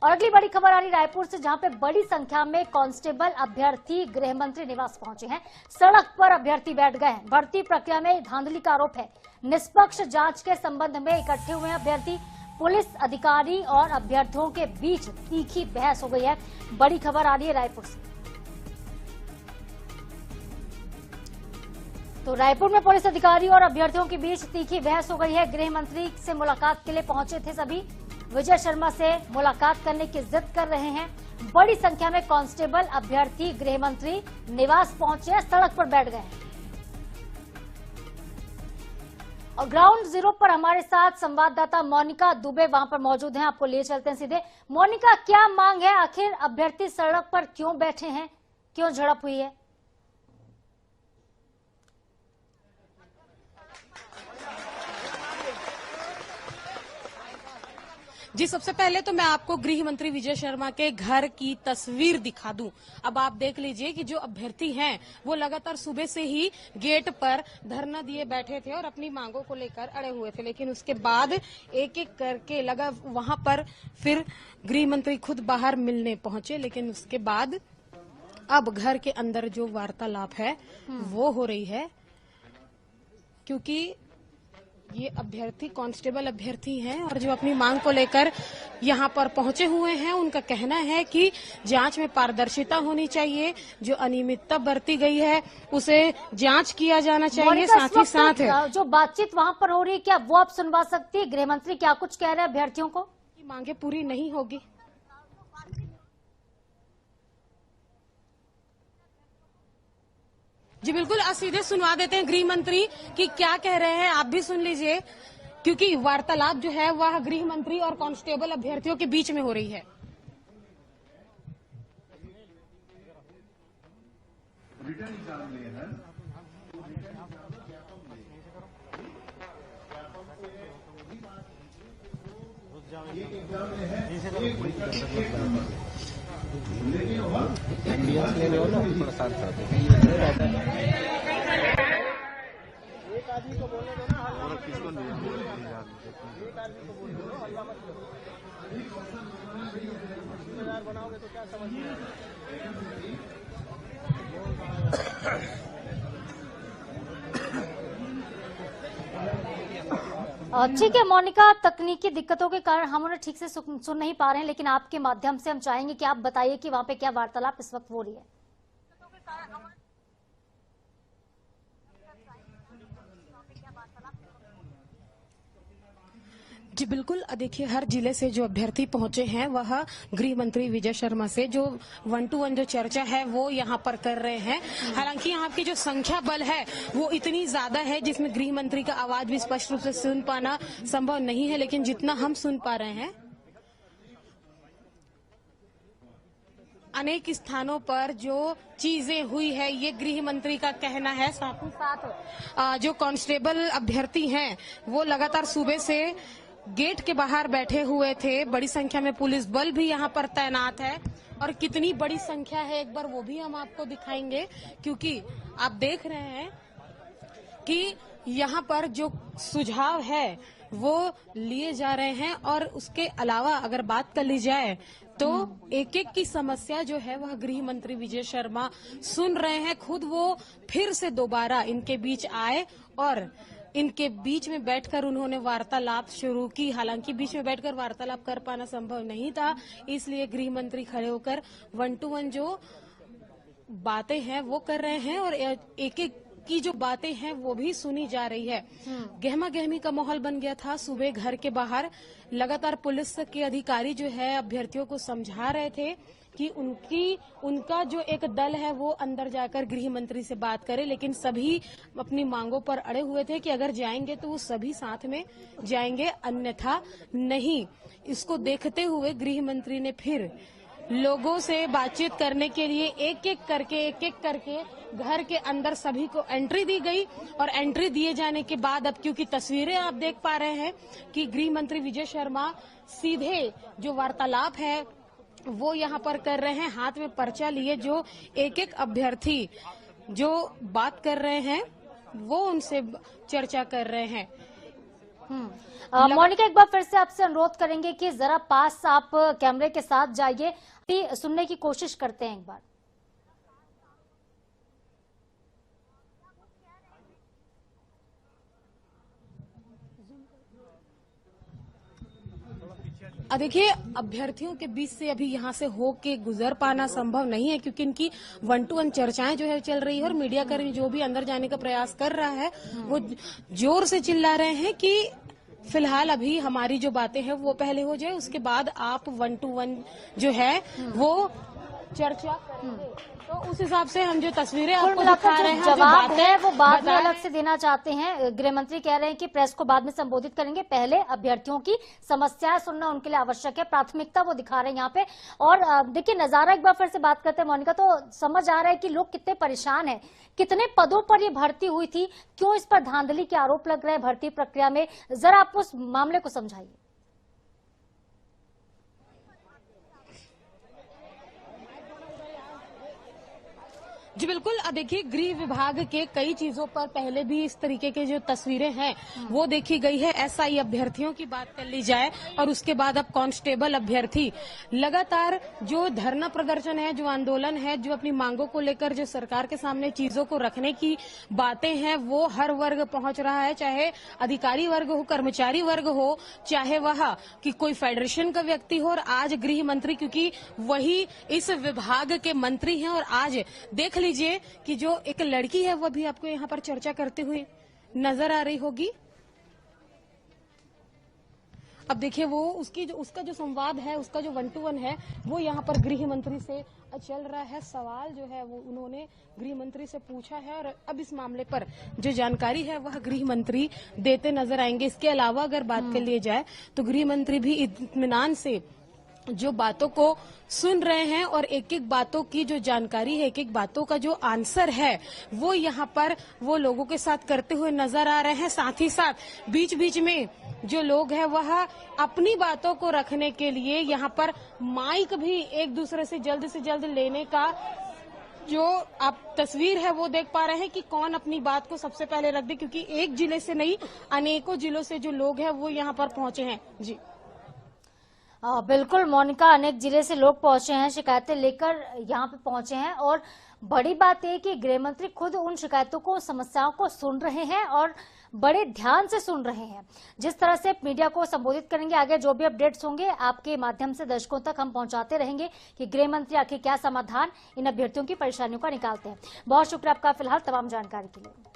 और अगली बड़ी खबर आ रही रायपुर से, जहां पे बड़ी संख्या में कांस्टेबल अभ्यर्थी गृह मंत्री निवास पहुंचे हैं। सड़क पर अभ्यर्थी बैठ गए हैं। भर्ती प्रक्रिया में धांधली का आरोप है। निष्पक्ष जांच के संबंध में इकट्ठे हुए अभ्यर्थी, पुलिस अधिकारी और अभ्यर्थियों के बीच तीखी बहस हो गई है। बड़ी खबर आ रही है रायपुर से। तो रायपुर में पुलिस अधिकारी और अभ्यर्थियों के बीच तीखी बहस हो गई है। गृह मंत्री से मुलाकात के लिए पहुंचे थे सभी। विजय शर्मा से मुलाकात करने की जिद कर रहे हैं। बड़ी संख्या में कांस्टेबल अभ्यर्थी गृह मंत्री निवास पहुंचे, सड़क पर बैठ गए। और ग्राउंड जीरो पर हमारे साथ संवाददाता मोनिका दुबे वहां पर मौजूद हैं। आपको ले चलते हैं सीधे। मोनिका, क्या मांग है? आखिर अभ्यर्थी सड़क पर क्यों बैठे हैं? क्यों झड़प हुई है? जी, सबसे पहले तो मैं आपको गृह मंत्री विजय शर्मा के घर की तस्वीर दिखा दूं। अब आप देख लीजिए कि जो अभ्यर्थी हैं वो लगातार सुबह से ही गेट पर धरना दिए बैठे थे और अपनी मांगों को लेकर अड़े हुए थे, लेकिन उसके बाद एक एक करके लगा वहां पर फिर गृह मंत्री खुद बाहर मिलने पहुंचे। लेकिन उसके बाद अब घर के अंदर जो वार्तालाप है वो हो रही है, क्योंकि ये अभ्यर्थी कांस्टेबल अभ्यर्थी हैं और जो अपनी मांग को लेकर यहाँ पर पहुंचे हुए हैं। उनका कहना है कि जांच में पारदर्शिता होनी चाहिए, जो अनियमितता बरती गई है उसे जांच किया जाना चाहिए। साथ ही साथ जो बातचीत वहां पर हो रही है, क्या वो आप सुनवा सकती है? गृह मंत्री क्या कुछ कह रहे हैं अभ्यर्थियों को? मांगे पूरी नहीं होगी। जी बिल्कुल, आज सीधे सुनवा देते हैं गृह मंत्री कि क्या कह रहे हैं, आप भी सुन लीजिए, क्योंकि वार्तालाप जो है वह गृह मंत्री और कांस्टेबल अभ्यर्थियों के बीच में हो रही है। एक आदमी को बोलने दो ना, हल्ला मत किसको नहीं, एक आदमी को बोल दो, हल्ला मत करो। जिम्मेदार बनाओगे तो क्या समझ में ठीक है मोनिका, तकनीकी दिक्कतों के कारण हम उन्हें ठीक से सुन नहीं पा रहे हैं, लेकिन आपके माध्यम से हम चाहेंगे कि आप बताइए कि वहां पे क्या वार्तालाप इस वक्त हो रही है। जी बिल्कुल, देखिए हर जिले से जो अभ्यर्थी पहुंचे हैं वह गृह मंत्री विजय शर्मा से जो 1-to-1 जो चर्चा है वो यहाँ पर कर रहे हैं। हालांकि यहाँ की जो संख्या बल है वो इतनी ज्यादा है जिसमें गृह मंत्री का आवाज भी स्पष्ट रूप से सुन पाना संभव नहीं है, लेकिन जितना हम सुन पा रहे हैं अनेक स्थानों पर जो चीजें हुई है ये गृह मंत्री का कहना है। साथ ही साथ जो कांस्टेबल अभ्यर्थी हैं वो लगातार सुबह से गेट के बाहर बैठे हुए थे। बड़ी संख्या में पुलिस बल भी यहाँ पर तैनात है और कितनी बड़ी संख्या है एक बार वो भी हम आपको दिखाएंगे, क्योंकि आप देख रहे हैं कि यहाँ पर जो सुझाव है वो लिए जा रहे हैं। और उसके अलावा अगर बात कर ली जाए तो एक एक की समस्या जो है वह गृह मंत्री विजय शर्मा सुन रहे हैं। खुद वो फिर से दोबारा इनके बीच आए और इनके बीच में बैठकर उन्होंने वार्तालाप शुरू की। हालांकि बीच में बैठकर वार्तालाप कर पाना संभव नहीं था, इसलिए गृह मंत्री खड़े होकर 1-to-1 जो बातें हैं वो कर रहे हैं और एक एक की जो बातें हैं वो भी सुनी जा रही है। गहमा गहमी का माहौल बन गया था सुबह घर के बाहर। लगातार पुलिस के अधिकारी जो है अभ्यर्थियों को समझा रहे थे कि उनका जो एक दल है वो अंदर जाकर गृह मंत्री से बात करे, लेकिन सभी अपनी मांगों पर अड़े हुए थे कि अगर जाएंगे तो वो सभी साथ में जाएंगे, अन्यथा नहीं। इसको देखते हुए गृह मंत्री ने फिर लोगों से बातचीत करने के लिए एक एक करके घर के अंदर सभी को एंट्री दी गई। और एंट्री दिए जाने के बाद अब क्योंकि तस्वीरें आप देख पा रहे हैं कि गृह मंत्री विजय शर्मा सीधे जो वार्तालाप है वो यहाँ पर कर रहे हैं, हाथ में पर्चा लिए जो एक एक अभ्यर्थी जो बात कर रहे हैं वो उनसे चर्चा कर रहे हैं। मोनिका, एक बार फिर से आपसे अनुरोध करेंगे कि जरा पास आप कैमरे के साथ जाइए, सुनने की कोशिश करते हैं एक बार। देखिए, अभ्यर्थियों के बीच से अभी यहाँ से होके गुजर पाना संभव नहीं है, क्योंकि इनकी 1-to-1 चर्चाएं जो है चल रही है और मीडिया कर्मी जो भी अंदर जाने का प्रयास कर रहा है वो जोर से चिल्ला रहे हैं कि फिलहाल अभी हमारी जो बातें हैं वो पहले हो जाए, उसके बाद आप 1-to-1 जो है वो चर्चा करेंगे। तो उस हिसाब से हम जो तस्वीरें आपको दिखा रहे हैं, जवाब है वो बाद में अलग से देना चाहते हैं। गृह मंत्री कह रहे हैं कि प्रेस को बाद में संबोधित करेंगे, पहले अभ्यर्थियों की समस्याएं सुनना उनके लिए आवश्यक है, प्राथमिकता वो दिखा रहे हैं यहाँ पे। और देखिए, नजारा एक बार फिर से बात करते हैं मोनिका, तो समझ आ रहा है कि लोग कितने परेशान हैं। कितने पदों पर ये भर्ती हुई थी, क्यों इस पर धांधली के आरोप लग रहे हैं भर्ती प्रक्रिया में, जरा आप उस मामले को समझाइए। जी बिल्कुल, देखिए, गृह विभाग के कई चीजों पर पहले भी इस तरीके के जो तस्वीरें हैं वो देखी गई है। एसआई अभ्यर्थियों की बात कर ली जाए और उसके बाद अब कांस्टेबल अभ्यर्थी, लगातार जो धरना प्रदर्शन है, जो आंदोलन है, जो अपनी मांगों को लेकर जो सरकार के सामने चीजों को रखने की बातें हैं वो हर वर्ग पहुंच रहा है, चाहे अधिकारी वर्ग हो, कर्मचारी वर्ग हो, चाहे वह कि कोई फेडरेशन का व्यक्ति हो। और आज गृह मंत्री, क्योंकि वही इस विभाग के मंत्री हैं, और आज देख लीजिए कि जो एक लड़की है वो भी आपको यहाँ पर चर्चा करते हुए नजर आ रही होगी। अब देखिए, वो उसका जो संवाद है, उसका जो 1-to-1 है वो यहाँ पर गृह मंत्री से चल रहा है। सवाल जो है वो उन्होंने गृह मंत्री से पूछा है और अब इस मामले पर जो जानकारी है वह गृह मंत्री देते नजर आएंगे। इसके अलावा अगर बात कर ली जाए तो गृह मंत्री भी इत्मीनान से जो बातों को सुन रहे हैं और एक एक बातों की जो जानकारी है, एक एक बातों का जो आंसर है वो यहाँ पर वो लोगों के साथ करते हुए नजर आ रहे हैं। साथ ही साथ बीच बीच में जो लोग हैं वह अपनी बातों को रखने के लिए यहाँ पर माइक भी एक दूसरे से जल्द लेने का जो आप तस्वीर है वो देख पा रहे हैं कि कौन अपनी बात को सबसे पहले रख दे, क्योंकि एक जिले से नहीं अनेकों जिलों से जो लोग हैं वो यहाँ पर पहुंचे हैं। जी बिल्कुल मोनिका, अनेक जिले से लोग पहुंचे हैं, शिकायतें लेकर यहाँ पे पहुंचे हैं। और बड़ी बात यह कि गृह मंत्री खुद उन शिकायतों को, समस्याओं को सुन रहे हैं और बड़े ध्यान से सुन रहे हैं। जिस तरह से मीडिया को संबोधित करेंगे, आगे जो भी अपडेट्स होंगे आपके माध्यम से दर्शकों तक हम पहुंचाते रहेंगे कि गृह मंत्री आखिर क्या समाधान इन अभ्यर्थियों की परेशानियों का निकालते हैं। बहुत शुक्रिया आपका फिलहाल तमाम जानकारी के लिए।